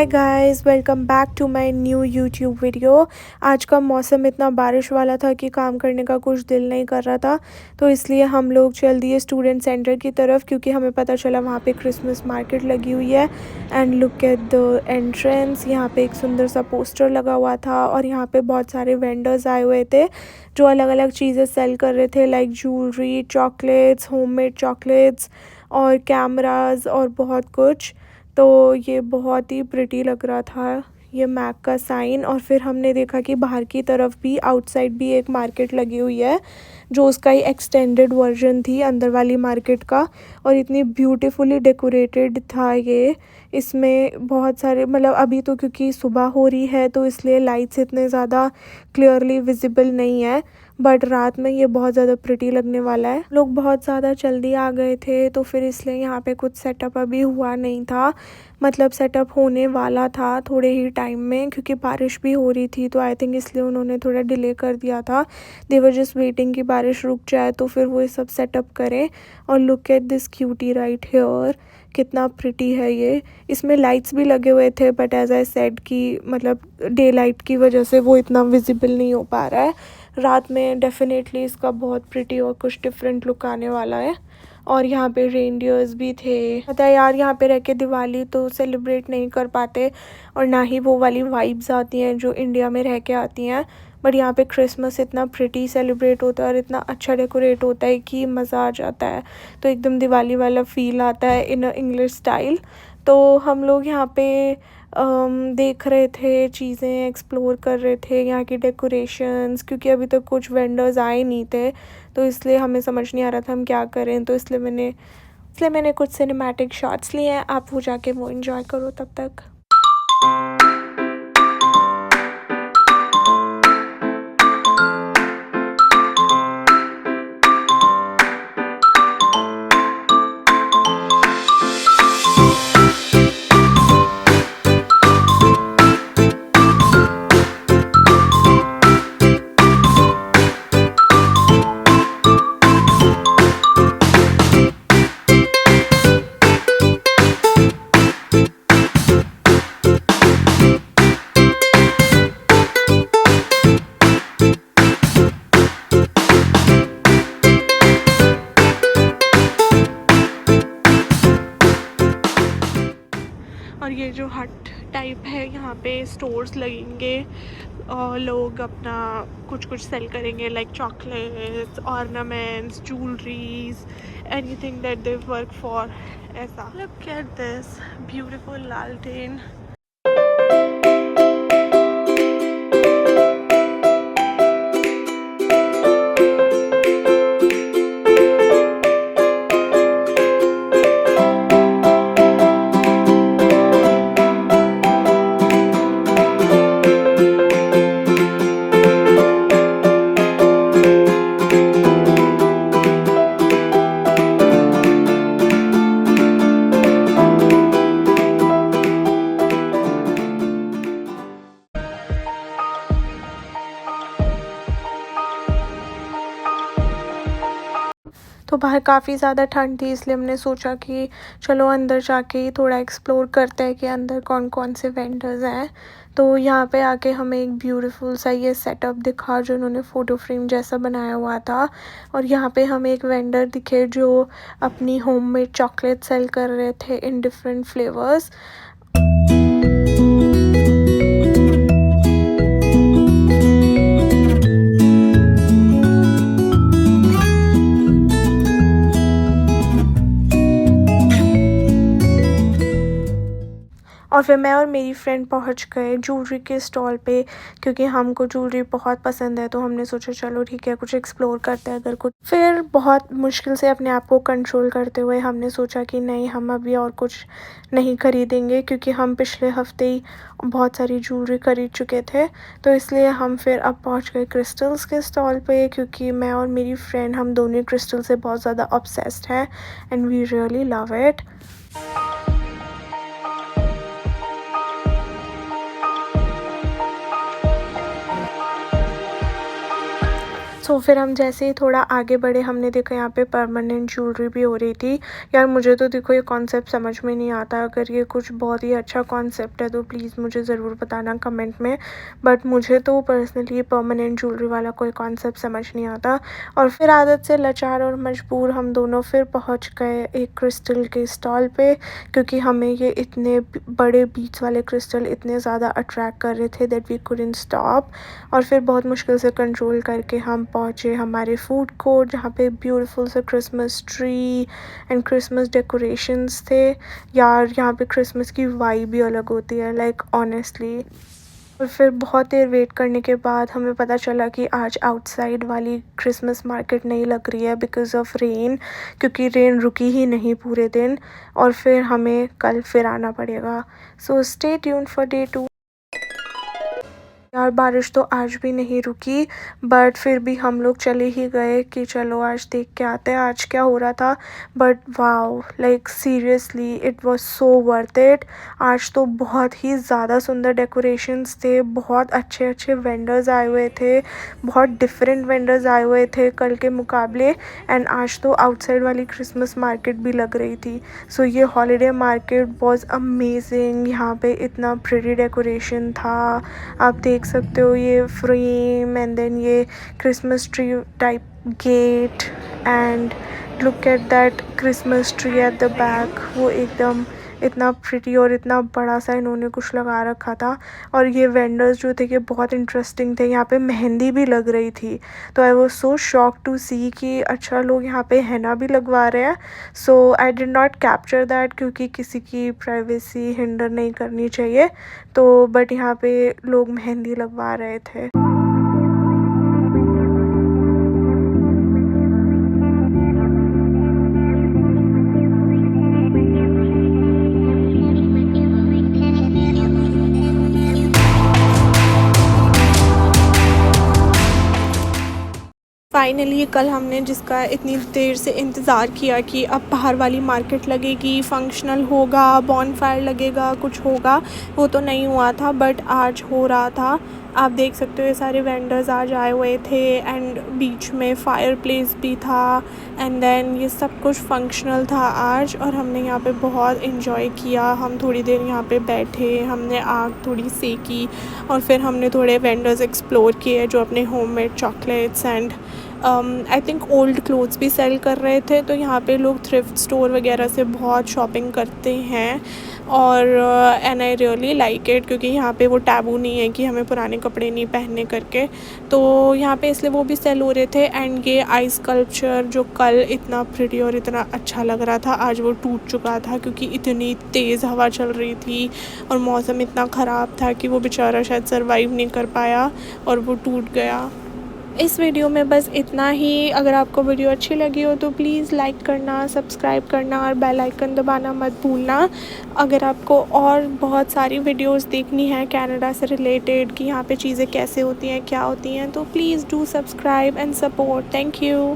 Hi guys, welcome back to my new YouTube video. आज का मौसम इतना बारिश वाला था कि काम करने का कुछ दिल नहीं कर रहा था, तो इसलिए हम लोग चल दिए स्टूडेंट सेंटर की तरफ क्योंकि हमें पता चला वहाँ पे क्रिसमस मार्केट लगी हुई है। And look at the entrance, यहाँ पे एक सुंदर सा पोस्टर लगा हुआ था और यहाँ पे बहुत सारे वेंडर्स आए हुए थे जो अलग अलग चीज़ें सेल कर रहे थे, like jewellery, chocolates, homemade chocolates और कैमरास और बहुत कुछ। तो ये बहुत ही प्रिटी लग रहा था, ये मैक का साइन। और फिर हमने देखा कि बाहर की तरफ भी, आउटसाइड भी एक मार्केट लगी हुई है जो उसका ही एक्सटेंडेड वर्जन थी अंदर वाली मार्केट का। और इतनी ब्यूटीफुली डेकोरेटेड था ये। इसमें बहुत सारे, मतलब अभी तो क्योंकि सुबह हो रही है तो इसलिए लाइट्स इतने ज़्यादा क्लियरली विजिबल नहीं है, बट रात में ये बहुत ज़्यादा प्रिटी लगने वाला है। लोग बहुत ज़्यादा जल्दी आ गए थे तो फिर इसलिए यहाँ पे कुछ सेटअप अभी हुआ नहीं था। मतलब सेटअप होने वाला था थोड़े ही टाइम में, क्योंकि बारिश भी हो रही थी तो आई थिंक इसलिए उन्होंने थोड़ा डिले कर दिया था। दे वर जस्ट वेटिंग कि बारिश रुक जाए तो फिर वो ये सब सेटअप करें। और look at this cutie right here, कितना प्रिटी है ये। इसमें लाइट्स भी लगे हुए थे बट एज आई सेड कि मतलब डे लाइट की वजह से वो इतना विजिबल नहीं हो पा रहा है। रात में डेफिनेटली इसका बहुत प्रिटी और कुछ डिफरेंट लुक आने वाला है। और यहाँ पे रेनडियर्स भी थे। पता है यार, यहाँ पे रह के दिवाली तो सेलिब्रेट नहीं कर पाते और ना ही वो वाली वाइब्स आती हैं जो इंडिया में रह के आती हैं। बट यहाँ पे क्रिसमस इतना प्रिटी सेलिब्रेट होता है और इतना अच्छा डेकोरेट होता है कि मज़ा आ जाता है। तो एकदम दिवाली वाला फील आता है इन इंग्लिश स्टाइल। तो हम लोग यहाँ पे देख रहे थे चीज़ें, एक्सप्लोर कर रहे थे यहाँ की डेकोरेशंस, क्योंकि अभी तक कुछ वेंडर्स आए नहीं थे तो इसलिए हमें समझ नहीं आ रहा था हम क्या करें। तो इसलिए मैंने कुछ सिनेमैटिक शॉट्स लिए हैं, आप वो जाके वो एंजॉय करो तब तक। और ये जो हट टाइप है, यहाँ पे स्टोर्स लगेंगे और लोग अपना कुछ कुछ सेल करेंगे, like chocolates, ornaments, jewelleries, anything that they work for. ऐसा लुक एट दिस ब्यूटीफुल लालटेन। तो बाहर काफ़ी ज़्यादा ठंड थी, इसलिए हमने सोचा कि चलो अंदर जाके ही थोड़ा एक्सप्लोर करते हैं कि अंदर कौन कौन से वेंडर्स हैं। तो यहाँ पे आके हमें एक ब्यूटीफुल सा ये सेटअप दिखा जो उन्होंने फ़ोटो फ्रेम जैसा बनाया हुआ था। और यहाँ पे हमें एक वेंडर दिखे जो अपनी होममेड चॉकलेट सेल कर रहे थे इन डिफरेंट फ्लेवर्स। और फिर मैं और मेरी फ्रेंड पहुंच गए ज्वेलरी के स्टॉल पे, क्योंकि हमको ज्वेलरी बहुत पसंद है तो हमने सोचा चलो ठीक है कुछ एक्सप्लोर करते हैं अगर कुछ। फिर बहुत मुश्किल से अपने आप को कंट्रोल करते हुए हमने सोचा कि नहीं, हम अभी और कुछ नहीं खरीदेंगे, क्योंकि हम पिछले हफ्ते ही बहुत सारी ज्वेलरी खरीद चुके थे। तो इसलिए हम फिर अब पहुँच गए क्रिस्टल्स के स्टॉल पे, क्योंकि मैं और मेरी फ्रेंड हम दोनों क्रिस्टल से बहुत ज़्यादा ऑब्सेस्ड हैं and we really love it. So फिर हम जैसे ही थोड़ा आगे बढ़े हमने देखा यहाँ पे परमानेंट ज्वेलरी भी हो रही थी। यार मुझे तो देखो ये कॉन्सेप्ट समझ में नहीं आता, अगर ये कुछ बहुत ही अच्छा कॉन्सेप्ट है तो प्लीज़ मुझे ज़रूर बताना कमेंट में। बट मुझे तो पर्सनली परमानेंट ज्वेलरी वाला कोई कॉन्सेप्ट समझ नहीं आता। और फिर आदत से लाचार और मजबूर हम दोनों फिर पहुँच गए एक क्रिस्टल के स्टॉल पे, क्योंकि हमें ये इतने बड़े बीट्स वाले क्रिस्टल इतने ज़्यादा अट्रैक्ट कर रहे थे दैट वी कुडंट स्टॉप। और फिर बहुत मुश्किल से कंट्रोल करके हम पहुँचे हमारे फूड कोर्ट, जहाँ पे ब्यूटीफुल से Christmas tree and Christmas decorations थे। यार यहाँ पे क्रिसमस की वाइब भी अलग होती है, लाइक ऑनेस्टली। और फिर बहुत देर वेट करने के बाद हमें पता चला कि आज आउटसाइड वाली क्रिसमस मार्केट नहीं लग रही है बिकॉज़ ऑफ रेन, क्योंकि रेन रुकी ही नहीं पूरे दिन। और फिर हमें कल फिर आना पड़ेगा। So stay tuned for day 2। यार बारिश तो आज भी नहीं रुकी, बट फिर भी हम लोग चले ही गए कि चलो आज देख के आते हैं आज क्या हो रहा था। But wow, like seriously it was so worth it. आज तो बहुत ही ज़्यादा सुंदर डेकोरेशंस थे, बहुत अच्छे अच्छे वेंडर्स आए हुए थे, बहुत डिफरेंट वेंडर्स आए हुए थे कल के मुकाबले। एंड आज तो आउटसाइड वाली क्रिसमस मार्केट भी लग रही थी। सो ये हॉलीडे मार्केट वॉज अमेजिंग। यहाँ पे इतना प्रिटी डेकोरेशन था, आप देख सकते हो ये फ्रेम एंड देन ये Christmas tree type gate and look at that Christmas tree at the back. वो एकदम इतना प्रिटी और इतना बड़ा सा इन्होंने कुछ लगा रखा था। और ये वेंडर्स जो थे ये बहुत इंटरेस्टिंग थे, यहाँ पे मेहंदी भी लग रही थी। तो I was so shock to see कि अच्छा लोग यहाँ पे henna भी लगवा रहे हैं। So I did not capture that क्योंकि किसी की प्राइवेसी हिंडर नहीं करनी चाहिए। तो बट यहाँ पे लोग मेहंदी लगवा रहे थे। फाइनली कल हमने जिसका इतनी देर से इंतज़ार किया कि अब बाहर वाली मार्केट लगेगी, फंक्शनल होगा, बॉनफायर लगेगा, कुछ होगा, वो तो नहीं हुआ था बट आज हो रहा था। आप देख सकते हो ये सारे वेंडर्स आज आए हुए थे एंड बीच में फायर प्लेस भी था एंड देन ये सब कुछ फंक्शनल था आज। और हमने यहाँ पे बहुत इन्जॉय किया। हम थोड़ी देर यहाँ पे बैठे, हमने आग थोड़ी सेकी और फिर हमने थोड़े वेंडर्स एक्सप्लोर किए जो अपने homemade chocolates and I think old clothes भी सेल कर रहे थे। तो यहाँ पे लोग थ्रिफ्ट स्टोर वगैरह से बहुत शॉपिंग करते हैं और and I really like it, क्योंकि यहाँ पे वो टैबू नहीं है कि हमें पुराने कपड़े नहीं पहनने करके। तो यहाँ पे इसलिए वो भी सेल हो रहे थे। एंड ये आइस स्कल्पचर जो कल इतना प्रिटी और इतना अच्छा लग रहा था आज वो टूट चुका था, क्योंकि इतनी तेज़ हवा चल रही थी और मौसम इतना ख़राब था कि वो बेचारा शायद सर्वाइव नहीं कर पाया और वो टूट गया। इस वीडियो में बस इतना ही। अगर आपको वीडियो अच्छी लगी हो तो प्लीज़ लाइक करना, सब्सक्राइब करना और बेल आइकन दबाना मत भूलना। अगर आपको और बहुत सारी वीडियोस देखनी है कनाडा से रिलेटेड कि यहाँ पे चीज़ें कैसे होती हैं, क्या होती हैं, तो please do subscribe and support. Thank you.